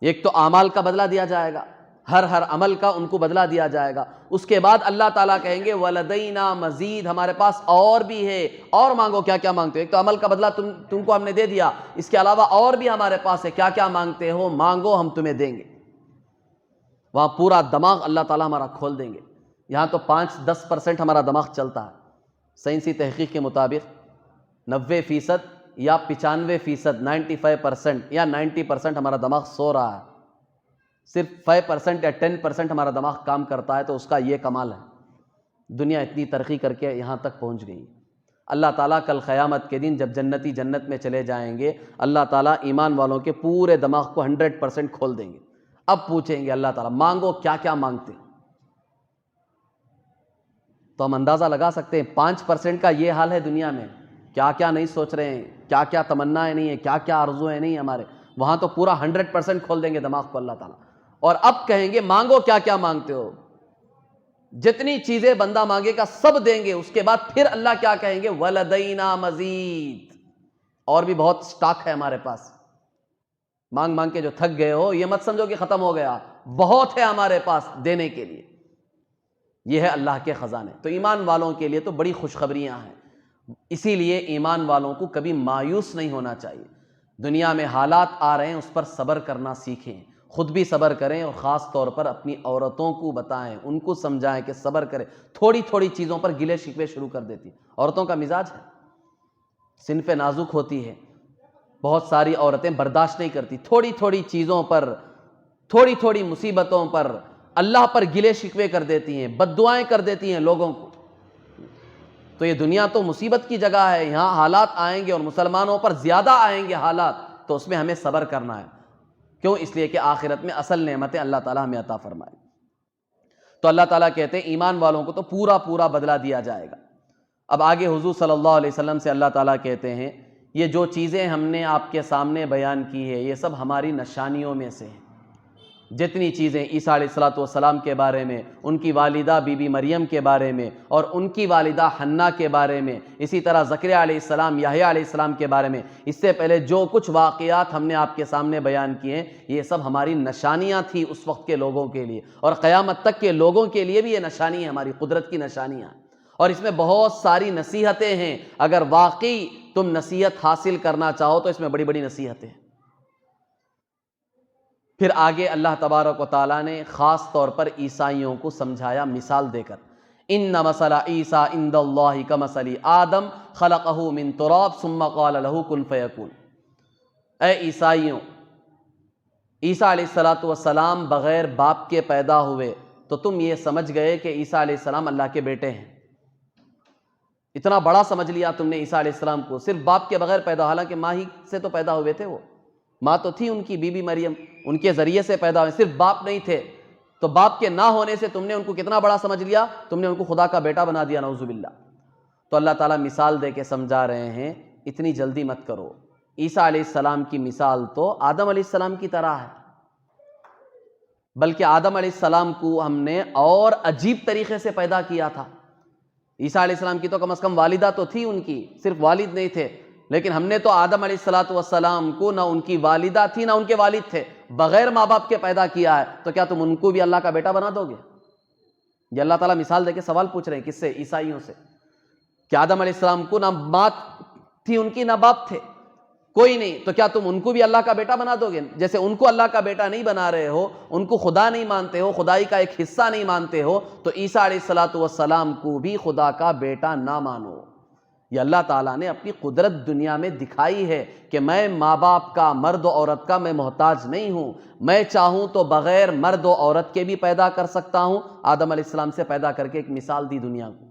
ایک تو اعمال کا بدلہ دیا جائے گا، ہر عمل کا ان کو بدلہ دیا جائے گا۔ اس کے بعد اللہ تعالیٰ کہیں گے وَلَدَيْنَا مزید، ہمارے پاس اور بھی ہے، اور مانگو، کیا کیا مانگتے ہو؟ ایک تو عمل کا بدلہ تم کو ہم نے دے دیا، اس کے علاوہ اور بھی ہمارے پاس ہے، کیا کیا مانگتے ہو؟ مانگو، ہم تمہیں دیں گے۔ وہاں پورا دماغ اللہ تعالیٰ ہمارا کھول دیں گے۔ یہاں تو 5-10% ہمارا دماغ چلتا ہے، سائنسی تحقیق کے مطابق 90% یا 95%، 95% یا 90% ہمارا دماغ سو رہا ہے، صرف 5% یا 10% ہمارا دماغ کام کرتا ہے، تو اس کا یہ کمال ہے۔ دنیا اتنی ترقی کر کے یہاں تک پہنچ گئی۔ اللہ تعالیٰ کل قیامت کے دن جب جنتی جنت میں چلے جائیں گے، اللہ تعالیٰ ایمان والوں کے پورے دماغ کو 100% کھول دیں گے۔ اب پوچھیں گے اللہ تعالیٰ مانگو، کیا کیا مانگتے ہیں؟ تو ہم اندازہ لگا سکتے ہیں 5% کا یہ حال ہے دنیا میں، کیا کیا نہیں سوچ رہے ہیں، کیا کیا تمنائیں نہیں ہیں، کیا کیا آرزویں نہیں ہمارے، وہاں تو پورا 100% کھول دیں گے دماغ کو اللہ تعالیٰ، اور اب کہیں گے مانگو کیا کیا مانگتے ہو۔ جتنی چیزیں بندہ مانگے گا سب دیں گے۔ اس کے بعد پھر اللہ کیا کہیں گے؟ وَلَدَيْنَا مَزِيد، اور بھی بہت سٹاک ہے ہمارے پاس۔ مانگ مانگ کے جو تھک گئے ہو، یہ مت سمجھو کہ ختم ہو گیا، بہت ہے ہمارے پاس دینے کے لیے۔ یہ ہے اللہ کے خزانے۔ تو ایمان والوں کے لیے تو بڑی خوشخبریاں ہیں، اسی لیے ایمان والوں کو کبھی مایوس نہیں ہونا چاہیے۔ دنیا میں حالات آ رہے ہیں، اس پر صبر کرنا سیکھیں، خود بھی صبر کریں، اور خاص طور پر اپنی عورتوں کو بتائیں، ان کو سمجھائیں کہ صبر کریں۔ تھوڑی تھوڑی چیزوں پر گلے شکوے شروع کر دیتی۔ عورتوں کا مزاج ہے، صنف نازک ہوتی ہے، بہت ساری عورتیں برداشت نہیں کرتی، تھوڑی تھوڑی چیزوں پر، تھوڑی تھوڑی مصیبتوں پر اللہ پر گلے شکوے کر دیتی ہیں، بد دعائیں کر دیتی ہیں لوگوں کو۔ تو یہ دنیا تو مصیبت کی جگہ ہے، یہاں حالات آئیں گے اور مسلمانوں پر زیادہ آئیں گے حالات، تو اس میں ہمیں صبر کرنا ہے۔ کیوں؟ اس لیے کہ آخرت میں اصل نعمتیں اللہ تعالیٰ ہمیں عطا فرمائے۔ تو اللہ تعالیٰ کہتے ہیں ایمان والوں کو تو پورا پورا بدلہ دیا جائے گا۔ اب آگے حضور صلی اللہ علیہ وسلم سے اللہ تعالیٰ کہتے ہیں یہ جو چیزیں ہم نے آپ کے سامنے بیان کی ہے، یہ سب ہماری نشانیوں میں سے ہیں۔ جتنی چیزیں عیسیٰ علیہ السلام کے بارے میں، ان کی والدہ بی بی مریم کے بارے میں، اور ان کی والدہ حنہ کے بارے میں، اسی طرح زکریا علیہ السلام، یحییٰ علیہ السلام کے بارے میں، اس سے پہلے جو کچھ واقعات ہم نے آپ کے سامنے بیان کیے ہیں، یہ سب ہماری نشانیاں تھیں اس وقت کے لوگوں کے لیے، اور قیامت تک کے لوگوں کے لیے بھی یہ نشانی ہے، ہماری قدرت کی نشانیاں۔ اور اس میں بہت ساری نصیحتیں ہیں، اگر واقعی تم نصیحت حاصل کرنا چاہو تو اس میں بڑی بڑی نصیحتیں ہیں۔ پھر آگے اللہ تبارک و تعالیٰ نے خاص طور پر عیسائیوں کو سمجھایا مثال دے کر، ان مثل عیسیٰ عند اللہ کمثل آدم خلقہ من تراب ثم قال له کن فیکون۔ اے عیسائیوں، عیسیٰ علیہ السلام بغیر باپ کے پیدا ہوئے تو تم یہ سمجھ گئے کہ عیسیٰ علیہ السلام اللہ کے بیٹے ہیں، اتنا بڑا سمجھ لیا تم نے عیسیٰ علیہ السلام کو، صرف باپ کے بغیر پیدا، حالانکہ ماں ہی سے تو پیدا ہوئے تھے، وہ ماں تو تھی ان کی بی بی مریم، ان کے ذریعے سے پیدا ہوئے، صرف باپ نہیں تھے، تو باپ کے نہ ہونے سے تم نے ان کو کتنا بڑا سمجھ لیا، تم نے ان کو خدا کا بیٹا بنا دیا، نعوذ باللہ۔ تو اللہ تعالیٰ مثال دے کے سمجھا رہے ہیں اتنی جلدی مت کرو، عیسیٰ علیہ السلام کی مثال تو آدم علیہ السلام کی طرح ہے، بلکہ آدم علیہ السلام کو ہم نے اور عجیب طریقے سے پیدا کیا تھا۔ عیسیٰ علیہ السلام کی تو کم از کم والدہ تو تھی، ان کی صرف والد نہیں تھے، لیکن ہم نے تو آدم علیہ السلام کو نہ ان کی والدہ تھی نہ ان کے والد تھے، بغیر ماں باپ کے پیدا کیا ہے، تو کیا تم ان کو بھی اللہ کا بیٹا بنا دو گے؟ یہ اللہ تعالیٰ مثال دے کے سوال پوچھ رہے ہیں، کس سے؟ عیسائیوں سے، کہ آدم علیہ السلام کو نہ ماں تھی ان کی نہ باپ تھے، کوئی نہیں، تو کیا تم ان کو بھی اللہ کا بیٹا بنا دو گے؟ جیسے ان کو اللہ کا بیٹا نہیں بنا رہے ہو، ان کو خدا نہیں مانتے ہو، خدائی کا ایک حصہ نہیں مانتے ہو، تو عیسیٰ علیہ السلام کو بھی خدا کا بیٹا نہ مانو۔ یہ اللہ تعالیٰ نے اپنی قدرت دنیا میں دکھائی ہے کہ میں ماں باپ کا، مرد و عورت کا میں محتاج نہیں ہوں، میں چاہوں تو بغیر مرد و عورت کے بھی پیدا کر سکتا ہوں، آدم علیہ السلام سے پیدا کر کے ایک مثال دی دنیا کو،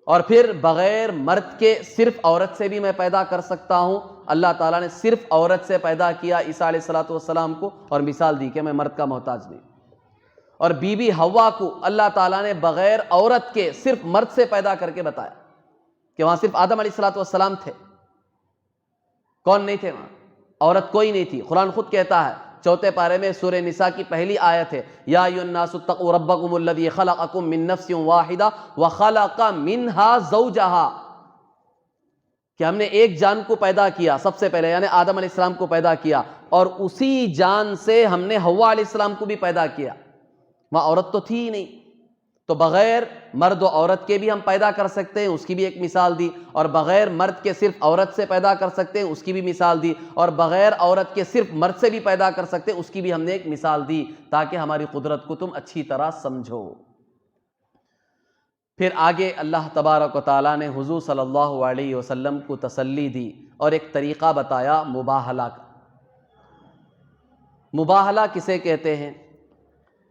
اور پھر بغیر مرد کے صرف عورت سے بھی میں پیدا کر سکتا ہوں۔ اللہ تعالیٰ نے صرف عورت سے پیدا کیا عیسیٰ علیہ السلام کو، اور مثال دی کہ میں مرد کا محتاج نہیں۔ اور بی بی حوا کو اللہ تعالیٰ نے بغیر عورت کے صرف مرد سے پیدا کر کے بتایا کہ وہاں صرف آدم علیہ السلام تھے، کون نہیں تھے وہاں؟ عورت کوئی نہیں تھی۔ قرآن خود کہتا ہے 4 پارے میں سورہ نساء کی پہلی آیت ہے، یا ایھا الناس اتقوا ربکم الذی خلقکم من نفس واحدہ وخلق منها زوجہا، کہ ہم نے ایک جان کو پیدا کیا سب سے پہلے، یعنی آدم علیہ السلام کو پیدا کیا، اور اسی جان سے ہم نے حوا علیہ السلام کو بھی پیدا کیا، وہاں عورت تو تھی ہی نہیں، تو بغیر مرد و عورت کے بھی ہم پیدا کر سکتے ہیں، اس کی بھی ایک مثال دی، اور بغیر مرد کے صرف عورت سے پیدا کر سکتے ہیں، اس کی بھی مثال دی، اور بغیر عورت کے صرف مرد سے بھی پیدا کر سکتے ہیں، اس کی بھی ہم نے ایک مثال دی، تاکہ ہماری قدرت کو تم اچھی طرح سمجھو۔ پھر آگے اللہ تبارک و تعالیٰ نے حضور صلی اللہ علیہ وسلم کو تسلی دی اور ایک طریقہ بتایا مباہلہ کا۔ مباہلہ کسے کہتے ہیں؟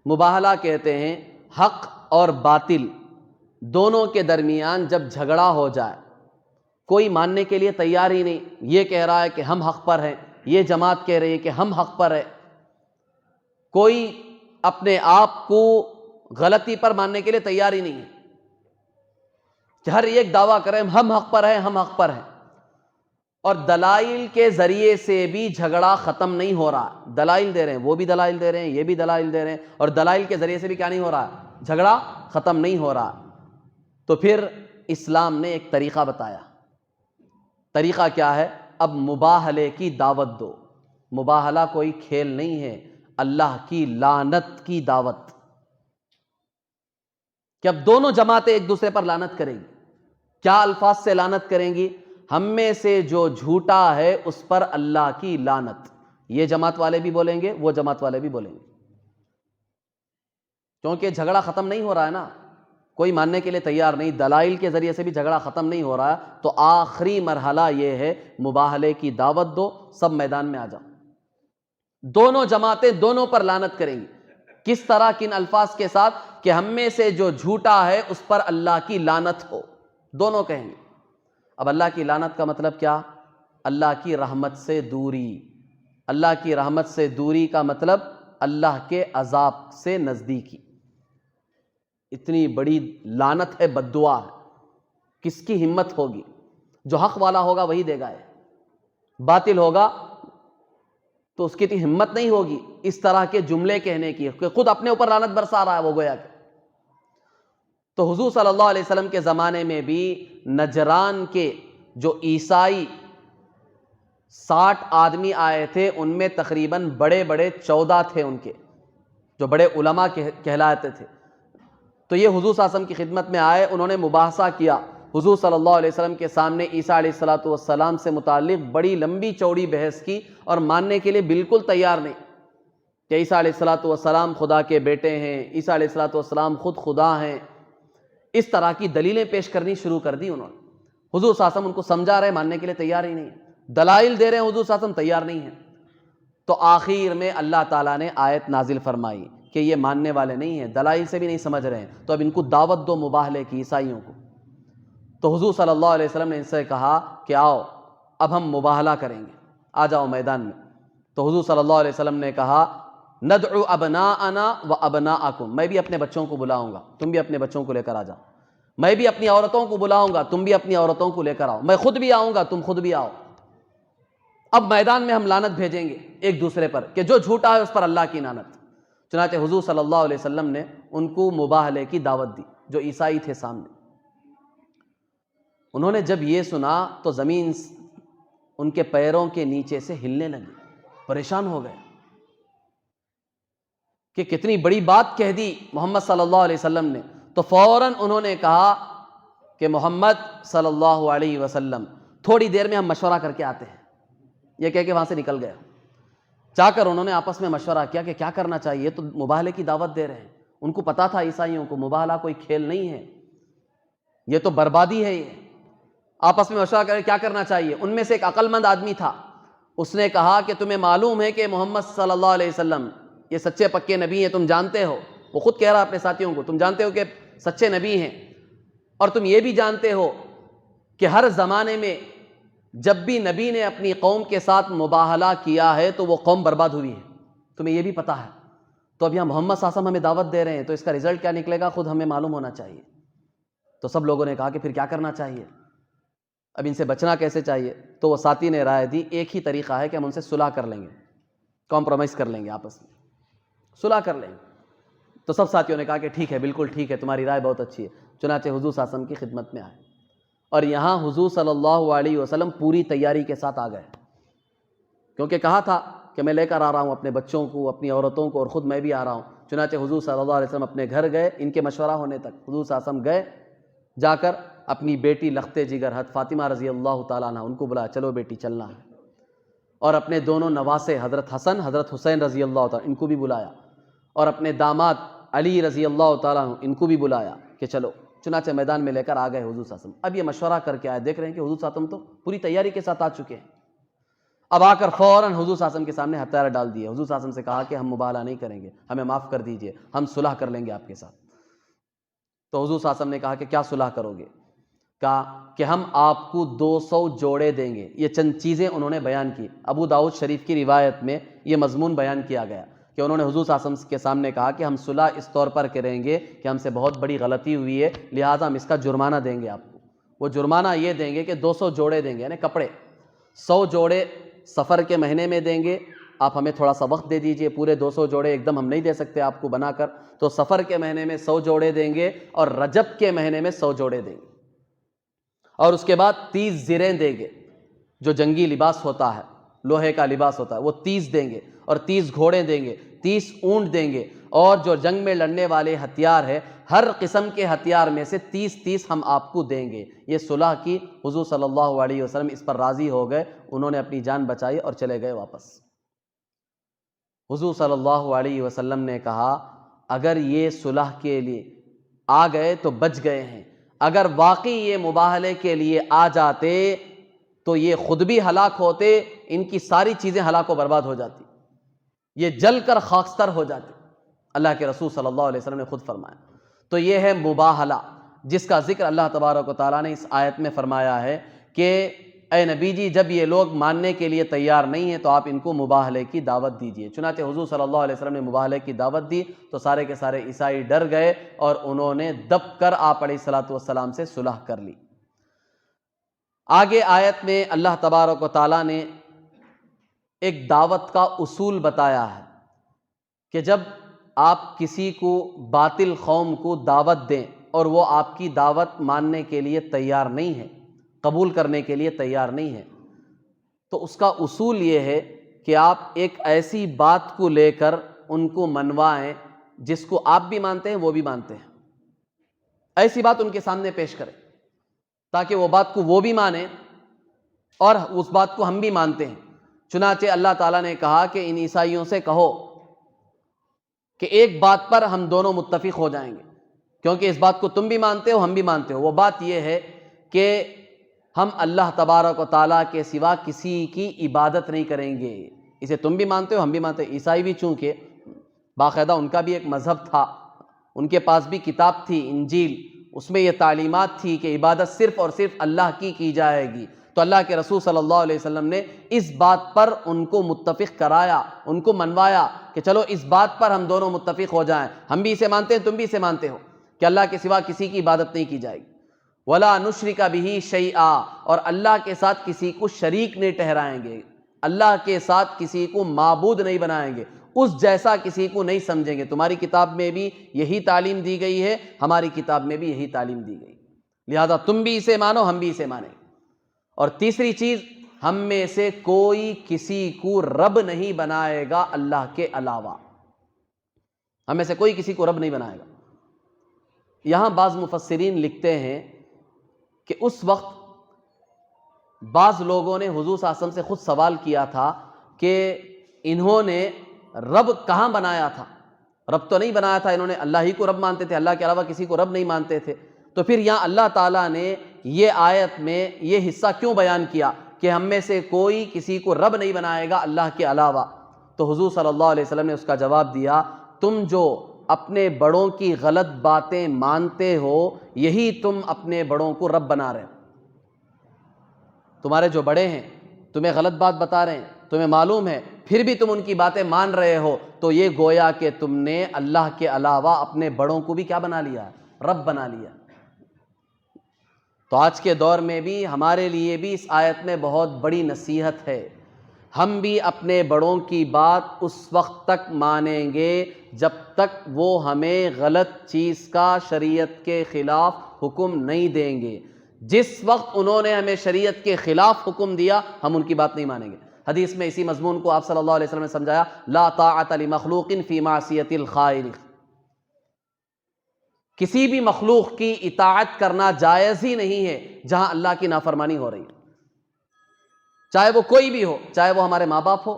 مباہلہ کہتے ہیں حق اور باطل دونوں کے درمیان جب جھگڑا ہو جائے، کوئی ماننے کے لیے تیار ہی نہیں، یہ کہہ رہا ہے کہ ہم حق پر ہیں، یہ جماعت کہہ رہی ہے کہ ہم حق پر ہے، کوئی اپنے آپ کو غلطی پر ماننے کے لیے تیار ہی نہیں ہے، ہر ایک دعویٰ کرے ہم حق پر ہیں، ہم حق پر ہیں، اور دلائل کے ذریعے سے بھی جھگڑا ختم نہیں ہو رہا۔ دلائل دے رہے ہیں، وہ بھی دلائل دے رہے ہیں، یہ بھی دلائل دے رہے ہیں، اور دلائل کے ذریعے سے بھی کیا نہیں ہو رہا؟ جھگڑا ختم نہیں ہو رہا۔ تو پھر اسلام نے ایک طریقہ بتایا۔ طریقہ کیا ہے؟ اب مباہلے کی دعوت دو۔ مباہلہ کوئی کھیل نہیں ہے، اللہ کی لعنت کی دعوت، کہ اب دونوں جماعتیں ایک دوسرے پر لعنت کریں گی۔ کیا الفاظ سے لعنت کریں گی؟ ہم میں سے جو جھوٹا ہے اس پر اللہ کی لعنت۔ یہ جماعت والے بھی بولیں گے، وہ جماعت والے بھی بولیں گے، کیونکہ جھگڑا ختم نہیں ہو رہا ہے نا، کوئی ماننے کے لیے تیار نہیں، دلائل کے ذریعے سے بھی جھگڑا ختم نہیں ہو رہا ہے۔ تو آخری مرحلہ یہ ہے مباہلے کی دعوت دو، سب میدان میں آ جاؤ۔ دونوں جماعتیں دونوں پر لعنت کریں گی۔ کس طرح؟ کن الفاظ کے ساتھ؟ کہ ہم میں سے جو جھوٹا ہے اس پر اللہ کی لعنت ہو، دونوں کہیں گے۔ اب اللہ کی لعنت کا مطلب کیا؟ اللہ کی رحمت سے دوری۔ اللہ کی رحمت سے دوری کا مطلب اللہ کے عذاب سے نزدیکی۔ اتنی بڑی لعنت ہے، بد دعا ہے، کس کی ہمت ہوگی؟ جو حق والا ہوگا وہی دے گا، باطل ہوگا تو اس کی اتنی ہمت نہیں ہوگی اس طرح کے جملے کہنے کی کہ خود اپنے اوپر لعنت برسا رہا ہے وہ گویا کہ۔ تو حضور صلی اللہ علیہ وسلم کے زمانے میں بھی نجران کے جو عیسائی 60 آدمی آئے تھے، ان میں تقریباً بڑے بڑے 14 تھے ان کے، جو بڑے علماء کہلاتے تھے۔ تو یہ حضور صلی اللہ علیہ وسلم کی خدمت میں آئے، انہوں نے مباحثہ کیا حضور صلی اللہ علیہ وسلم کے سامنے عیسیٰ علیہ السلام سے متعلق بڑی لمبی چوڑی بحث کی، اور ماننے کے لیے بالکل تیار نہیں کہ عیسیٰ علیہ السلام خدا کے بیٹے ہیں، عیسیٰ علیہ السلام خود خدا ہیں۔ اس طرح کی دلیلیں پیش کرنی شروع کر دی انہوں نے۔ حضور صلی اللہ علیہ وسلم ان کو سمجھا رہے، ماننے کے لیے تیار ہی نہیں، دلائل دے رہے ہیں، حضور صلی اللہ علیہ وسلم تیار نہیں ہیں۔ تو آخر میں اللہ تعالیٰ نے آیت نازل فرمائی کہ یہ ماننے والے نہیں ہیں، دلائل سے بھی نہیں سمجھ رہے ہیں، تو اب ان کو دعوت دو مباہلے کی، عیسائیوں کو۔ تو حضور صلی اللہ علیہ وسلم نے ان سے کہا کہ آؤ اب ہم مباہلہ کریں گے، آ جاؤ میدان میں۔ تو حضور صلی اللہ علیہ وسلم نے کہا ندعو ابناءنا و ابناءکم، میں بھی اپنے بچوں کو بلاؤں گا، تم بھی اپنے بچوں کو لے کر آ جاؤ، میں بھی اپنی عورتوں کو بلاؤں گا، تم بھی اپنی عورتوں کو لے کر آؤ، میں خود بھی آؤں گا، تم خود بھی آؤ۔ اب میدان میں ہم لعنت بھیجیں گے ایک دوسرے پر کہ جو جھوٹا ہے اس پر اللہ کی لعنت۔ چنانچہ حضور صلی اللہ علیہ وسلم نے ان کو مباہلے کی دعوت دی، جو عیسائی تھے سامنے۔ انہوں نے جب یہ سنا تو زمین ان کے پیروں کے نیچے سے ہلنے لگی، پریشان ہو گئے کہ کتنی بڑی بات کہہ دی محمد صلی اللہ علیہ وسلم نے۔ تو فوراً انہوں نے کہا کہ محمد صلی اللہ علیہ وسلم تھوڑی دیر میں ہم مشورہ کر کے آتے ہیں، یہ کہہ کے وہاں سے نکل گئے۔ جا کر انہوں نے آپس میں مشورہ کیا کہ کیا کرنا چاہیے، یہ تو مباہلے کی دعوت دے رہے ہیں۔ ان کو پتا تھا عیسائیوں کو مباہلہ کوئی کھیل نہیں ہے، یہ تو بربادی ہے۔ یہ آپس میں مشورہ کرے کیا کرنا چاہیے۔ ان میں سے ایک عقل مند آدمی تھا، اس نے کہا کہ تمہیں معلوم ہے کہ محمد صلی اللہ علیہ وسلم یہ سچے پکے نبی ہیں، تم جانتے ہو، وہ خود کہہ رہا اپنے ساتھیوں کو، تم جانتے ہو کہ سچے نبی ہیں، اور تم یہ بھی جانتے ہو کہ ہر زمانے میں جب بھی نبی نے اپنی قوم کے ساتھ مباہلہ کیا ہے تو وہ قوم برباد ہوئی ہے، تمہیں یہ بھی پتا ہے۔ تو اب یہاں محمد صلی اللہ علیہ وسلم ہمیں دعوت دے رہے ہیں، تو اس کا رزلٹ کیا نکلے گا خود ہمیں معلوم ہونا چاہیے۔ تو سب لوگوں نے کہا کہ پھر کیا کرنا چاہیے، اب ان سے بچنا کیسے چاہیے۔ تو وہ ساتھی نے رائے دی ایک ہی طریقہ ہے کہ ہم ان سے صلح کر لیں گے، کمپرومائز کر لیں گے، آپس میں صلح کر لیں گے۔ تو سب ساتھیوں نے کہا کہ ٹھیک ہے، بالکل ٹھیک ہے، تمہاری رائے بہت اچھی ہے۔ چنانچہ حضور صلی اللہ علیہ وسلم کی خدمت میں آئے، اور یہاں حضور صلی اللہ علیہ وسلم پوری تیاری کے ساتھ آ گئے، کیونکہ کہا تھا کہ میں لے کر آ رہا ہوں اپنے بچوں کو، اپنی عورتوں کو، اور خود میں بھی آ رہا ہوں۔ چنانچہ حضور صلی اللہ علیہ وسلم اپنے گھر گئے، ان کے مشورہ ہونے تک حضور صلی اللہ علیہ وسلم گئے، جا کر اپنی بیٹی لخت جگر حضرت فاطمہ رضی اللہ تعالیٰ عنہ ان کو بلایا، چلو بیٹی چلنا ہے، اور اپنے دونوں نواسے حضرت حسن حضرت حسین رضی اللہ تعالیٰ ان کو بھی بلایا، اور اپنے داماد علی رضی اللہ تعالیٰ عنہ ان کو بھی بلایا کہ چلو چنانچہ میدان میں لے کر آ گئے حضور صلی اللہ علیہ وسلم. اب یہ مشورہ کر کے آئے, دیکھ رہے ہیں کہ حضور صلی اللہ علیہ وسلم تو پوری تیاری کے ساتھ آ چکے ہیں. اب آ کر فوراً حضور صلی اللہ علیہ وسلم کے سامنے ہتھیار ڈال دیے. حضور صلی اللہ علیہ وسلم سے کہا کہ ہم مباہلہ نہیں کریں گے, ہمیں معاف کر دیجئے, ہم صلح کر لیں گے آپ کے ساتھ. تو حضور صلی اللہ علیہ وسلم نے کہا کہ کیا صلح کرو گے؟ کہا کہ ہم آپ کو 200 جوڑے دیں گے. یہ چند چیزیں انہوں نے بیان کی. ابو داؤد شریف کی روایت میں یہ مضمون بیان کیا گیا کہ انہوں نے حضور صلی اللہ علیہ وسلم کے سامنے کہا کہ ہم صلح اس طور پر کریں گے کہ ہم سے بہت بڑی غلطی ہوئی ہے, لہٰذا ہم اس کا جرمانہ دیں گے آپ کو. وہ جرمانہ یہ دیں گے کہ 200 جوڑے دیں گے, یعنی کپڑے 100 جوڑے سفر کے مہینے میں دیں گے, آپ ہمیں تھوڑا سا وقت دے دیجئے, پورے 200 جوڑے ایک دم ہم نہیں دے سکتے آپ کو بنا کر, تو سفر کے مہینے میں 100 جوڑے دیں گے اور رجب کے مہینے میں 100 جوڑے دیں گے. اور اس کے بعد 30 زریں دیں گے, جو جنگی لباس ہوتا ہے, لوہے کا لباس ہوتا ہے, وہ 30 دیں گے, اور 30 گھوڑے دیں گے, 30 اونٹ دیں گے, اور جو جنگ میں لڑنے والے ہتھیار ہے ہر قسم کے ہتھیار میں سے 30 ہم آپ کو دیں گے. یہ صلح کی. حضور صلی اللہ علیہ وسلم اس پر راضی ہو گئے, انہوں نے اپنی جان بچائی اور چلے گئے واپس. حضور صلی اللہ علیہ وسلم نے کہا اگر یہ صلح کے لیے آ گئے تو بچ گئے ہیں, اگر واقعی یہ مباہلے کے لیے آ جاتے تو یہ خود بھی ہلاک ہوتے, ان کی ساری چیزیں ہلاک و برباد ہو جاتی, یہ جل کر خاکستر ہو جاتے. اللہ کے رسول صلی اللہ علیہ وسلم نے خود فرمایا. تو یہ ہے مباہلہ, جس کا ذکر اللہ تبارک و تعالیٰ نے اس آیت میں فرمایا ہے کہ اے نبی جی جب یہ لوگ ماننے کے لیے تیار نہیں ہیں تو آپ ان کو مباہلے کی دعوت دیجئے. چنانچہ حضور صلی اللہ علیہ وسلم نے مباہلے کی دعوت دی تو سارے کے سارے عیسائی ڈر گئے اور انہوں نے دب کر آپ علیہ الصلوۃ والسلام سے صلح کر لی. آگے آیت میں اللہ تبارک و تعالیٰ نے ایک دعوت کا اصول بتایا ہے کہ جب آپ کسی کو باطل قوم کو دعوت دیں اور وہ آپ کی دعوت ماننے کے لیے تیار نہیں ہے, قبول کرنے کے لیے تیار نہیں ہے, تو اس کا اصول یہ ہے کہ آپ ایک ایسی بات کو لے کر ان کو منوائیں جس کو آپ بھی مانتے ہیں وہ بھی مانتے ہیں. ایسی بات ان کے سامنے پیش کریں تاکہ وہ بات کو وہ بھی مانیں اور اس بات کو ہم بھی مانتے ہیں. چنانچہ اللہ تعالیٰ نے کہا کہ ان عیسائیوں سے کہو کہ ایک بات پر ہم دونوں متفق ہو جائیں گے, کیونکہ اس بات کو تم بھی مانتے ہو ہم بھی مانتے ہو. وہ بات یہ ہے کہ ہم اللہ تبارک و تعالیٰ کے سوا کسی کی عبادت نہیں کریں گے. اسے تم بھی مانتے ہو ہم بھی مانتے ہیں. عیسائی بھی چونکہ باقاعدہ ان کا بھی ایک مذہب تھا, ان کے پاس بھی کتاب تھی انجیل, اس میں یہ تعلیمات تھی کہ عبادت صرف اور صرف اللہ کی جائے گی. تو اللہ کے رسول صلی اللہ علیہ وسلم نے اس بات پر ان کو متفق کرایا, ان کو منوایا کہ چلو اس بات پر ہم دونوں متفق ہو جائیں, ہم بھی اسے مانتے ہیں تم بھی اسے مانتے ہو کہ اللہ کے سوا کسی کی عبادت نہیں کی جائے گی. وَلَا نُشْرِكَ بِهِ شَيْئًا, اور اللہ کے ساتھ کسی کو شریک نہیں ٹھہرائیں گے, اللہ کے ساتھ کسی کو معبود نہیں بنائیں گے, اس جیسا کسی کو نہیں سمجھیں گے. تمہاری کتاب میں بھی یہی تعلیم دی گئی ہے, ہماری کتاب میں بھی یہی تعلیم دی گئی, لہذا تم بھی اسے مانو ہم بھی اسے مانیں. اور تیسری چیز, ہم میں سے کوئی کسی کو رب نہیں بنائے گا اللہ کے علاوہ, ہم میں سے کوئی کسی کو رب نہیں بنائے گا. یہاں بعض مفسرین لکھتے ہیں کہ اس وقت بعض لوگوں نے حضور صلی اللہ علیہ وسلم سے خود سوال کیا تھا کہ انہوں نے رب کہاں بنایا تھا, رب تو نہیں بنایا تھا, انہوں نے اللہ ہی کو رب مانتے تھے, اللہ کے علاوہ کسی کو رب نہیں مانتے تھے. تو پھر یہاں اللہ تعالیٰ نے یہ آیت میں یہ حصہ کیوں بیان کیا کہ ہم میں سے کوئی کسی کو رب نہیں بنائے گا اللہ کے علاوہ؟ تو حضور صلی اللہ علیہ وسلم نے اس کا جواب دیا, تم جو اپنے بڑوں کی غلط باتیں مانتے ہو یہی تم اپنے بڑوں کو رب بنا رہے ہو. تمہارے جو بڑے ہیں تمہیں غلط بات بتا رہے ہیں, تمہیں معلوم ہے, پھر بھی تم ان کی باتیں مان رہے ہو, تو یہ گویا کہ تم نے اللہ کے علاوہ اپنے بڑوں کو بھی کیا بنا لیا, رب بنا لیا. تو آج کے دور میں بھی ہمارے لیے بھی اس آیت میں بہت بڑی نصیحت ہے. ہم بھی اپنے بڑوں کی بات اس وقت تک مانیں گے جب تک وہ ہمیں غلط چیز کا شریعت کے خلاف حکم نہیں دیں گے. جس وقت انہوں نے ہمیں شریعت کے خلاف حکم دیا ہم ان کی بات نہیں مانیں گے. حدیث میں اسی مضمون کو آپ صلی اللہ علیہ وسلم نے سمجھایا, لا طاعۃ لمخلوق فی معصیۃ الخالق, کسی بھی مخلوق کی اطاعت کرنا جائز ہی نہیں ہے جہاں اللہ کی نافرمانی ہو رہی ہے, چاہے وہ کوئی بھی ہو, چاہے وہ ہمارے ماں باپ ہو,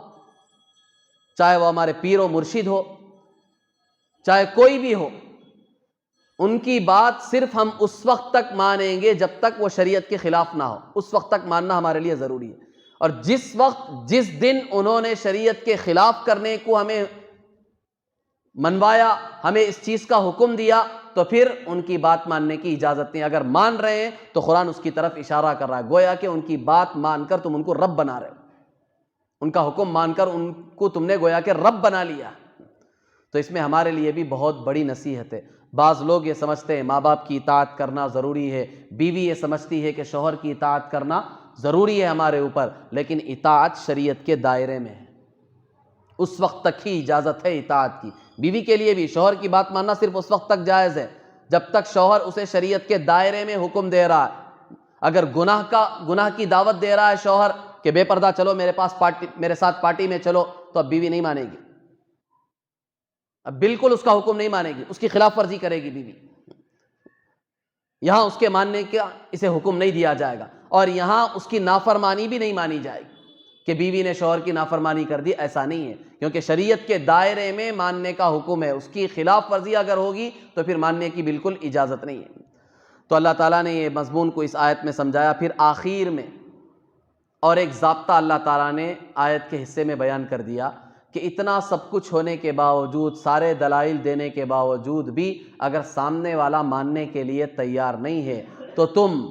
چاہے وہ ہمارے پیر و مرشد ہو, چاہے کوئی بھی ہو. ان کی بات صرف ہم اس وقت تک مانیں گے جب تک وہ شریعت کے خلاف نہ ہو، اس وقت تک ماننا ہمارے لیے ضروری ہے۔ اور جس دن انہوں نے شریعت کے خلاف کرنے کو ہمیں منوایا، ہمیں اس چیز کا حکم دیا، تو پھر ان کی بات ماننے کی اجازت نہیں۔ اگر مان رہے ہیں تو قرآن اس کی طرف اشارہ کر رہا ہے، گویا کہ ان کی بات مان کر تم ان کو رب بنا رہے ہو، ان کا حکم مان کر ان کو تم نے گویا کہ رب بنا لیا۔ تو اس میں ہمارے لیے بھی بہت بڑی نصیحت ہے۔ بعض لوگ یہ سمجھتے ہیں ماں باپ کی اطاعت کرنا ضروری ہے، بیوی یہ سمجھتی ہے کہ شوہر کی اطاعت کرنا ضروری ہے ہمارے اوپر، لیکن اطاعت شریعت کے دائرے میں ہے، اس وقت تک ہی اجازت ہے اطاعت کی۔ بیوی کے لیے بھی شوہر کی بات ماننا صرف اس وقت تک جائز ہے جب تک شوہر اسے شریعت کے دائرے میں حکم دے رہا ہے۔ اگر گناہ کی دعوت دے رہا ہے شوہر کہ بے پردہ چلو میرے ساتھ پارٹی میں چلو، تو اب بیوی نہیں مانے گی، اب بالکل اس کا حکم نہیں مانے گی، اس کی خلاف ورزی کرے گی بیوی۔ یہاں اس کے ماننے کا اسے حکم نہیں دیا جائے گا، اور یہاں اس کی نافرمانی بھی نہیں مانی جائے گی کہ بیوی نے شوہر کی نافرمانی کر دی، ایسا نہیں ہے، کیونکہ شریعت کے دائرے میں ماننے کا حکم ہے، اس کی خلاف ورزی اگر ہوگی تو پھر ماننے کی بالکل اجازت نہیں ہے۔ تو اللہ تعالیٰ نے یہ مضمون کو اس آیت میں سمجھایا۔ پھر آخر میں اور ایک ضابطہ اللہ تعالیٰ نے آیت کے حصے میں بیان کر دیا کہ اتنا سب کچھ ہونے کے باوجود، سارے دلائل دینے کے باوجود بھی اگر سامنے والا ماننے کے لیے تیار نہیں ہے تو تم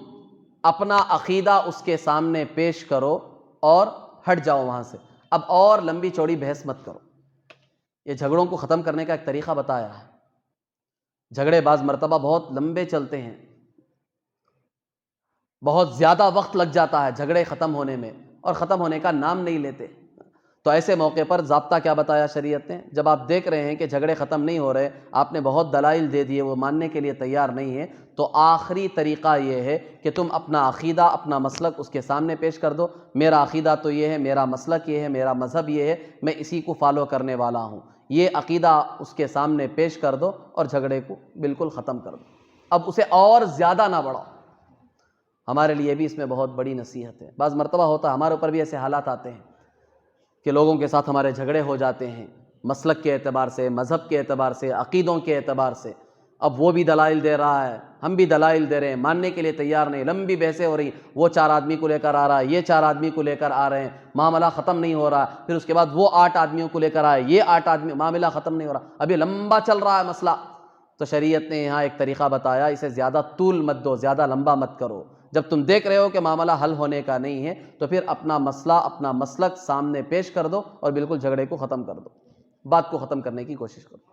اپنا عقیدہ اس کے سامنے پیش کرو اور ہٹ جاؤ وہاں سے۔ اب اور لمبی چوڑی بحث مت کرو۔ یہ جھگڑوں کو ختم کرنے کا ایک طریقہ بتایا ہے۔ جھگڑے بعض مرتبہ بہت لمبے چلتے ہیں، بہت زیادہ وقت لگ جاتا ہے جھگڑے ختم ہونے میں، اور ختم ہونے کا نام نہیں لیتے۔ تو ایسے موقع پر ضابطہ کیا بتایا شریعت نے؟ جب آپ دیکھ رہے ہیں کہ جھگڑے ختم نہیں ہو رہے، آپ نے بہت دلائل دے دیے، وہ ماننے کے لیے تیار نہیں ہے، تو آخری طریقہ یہ ہے کہ تم اپنا عقیدہ، اپنا مسلک اس کے سامنے پیش کر دو۔ میرا عقیدہ تو یہ ہے، میرا مسلک یہ ہے، میرا مذہب یہ ہے، میں اسی کو فالو کرنے والا ہوں، یہ عقیدہ اس کے سامنے پیش کر دو اور جھگڑے کو بالکل ختم کر دو۔ اب اسے اور زیادہ نہ بڑھاؤ۔ ہمارے لیے بھی اس میں بہت بڑی نصیحت ہے۔ بعض مرتبہ ہوتا ہے، ہمارے اوپر بھی ایسے حالات آتے ہیں کہ لوگوں کے ساتھ ہمارے جھگڑے ہو جاتے ہیں، مسلک کے اعتبار سے، مذہب کے اعتبار سے، عقیدوں کے اعتبار سے۔ اب وہ بھی دلائل دے رہا ہے، ہم بھی دلائل دے رہے ہیں، ماننے کے لیے تیار نہیں، لمبی بحثیں ہو رہی، وہ 4 آدمی کو لے کر آ رہا ہے، یہ 4 آدمی کو لے کر آ رہے ہیں، معاملہ ختم نہیں ہو رہا، پھر اس کے بعد وہ 8 آدمیوں کو لے کر آئے، یہ 8 آدمی، معاملہ ختم نہیں ہو رہا، ابھی لمبا چل رہا ہے مسئلہ۔ تو شریعت نے یہاں ایک طریقہ بتایا، اسے زیادہ طول مت دو، زیادہ لمبا مت کرو۔ جب تم دیکھ رہے ہو کہ معاملہ حل ہونے کا نہیں ہے تو پھر اپنا مسئلہ، اپنا مسلک سامنے پیش کر دو اور بالکل جھگڑے کو ختم کر دو، بات کو ختم کرنے کی کوشش کرو۔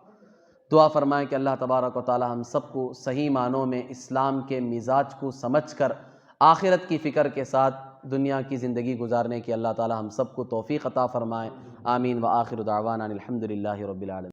دعا فرمائیں کہ اللہ تبارک و تعالی ہم سب کو صحیح معنوں میں اسلام کے مزاج کو سمجھ کر آخرت کی فکر کے ساتھ دنیا کی زندگی گزارنے کی اللہ تعالی ہم سب کو توفیق عطا فرمائے۔ آمین۔ وآخر دعوانا الحمد للہ رب العالمین۔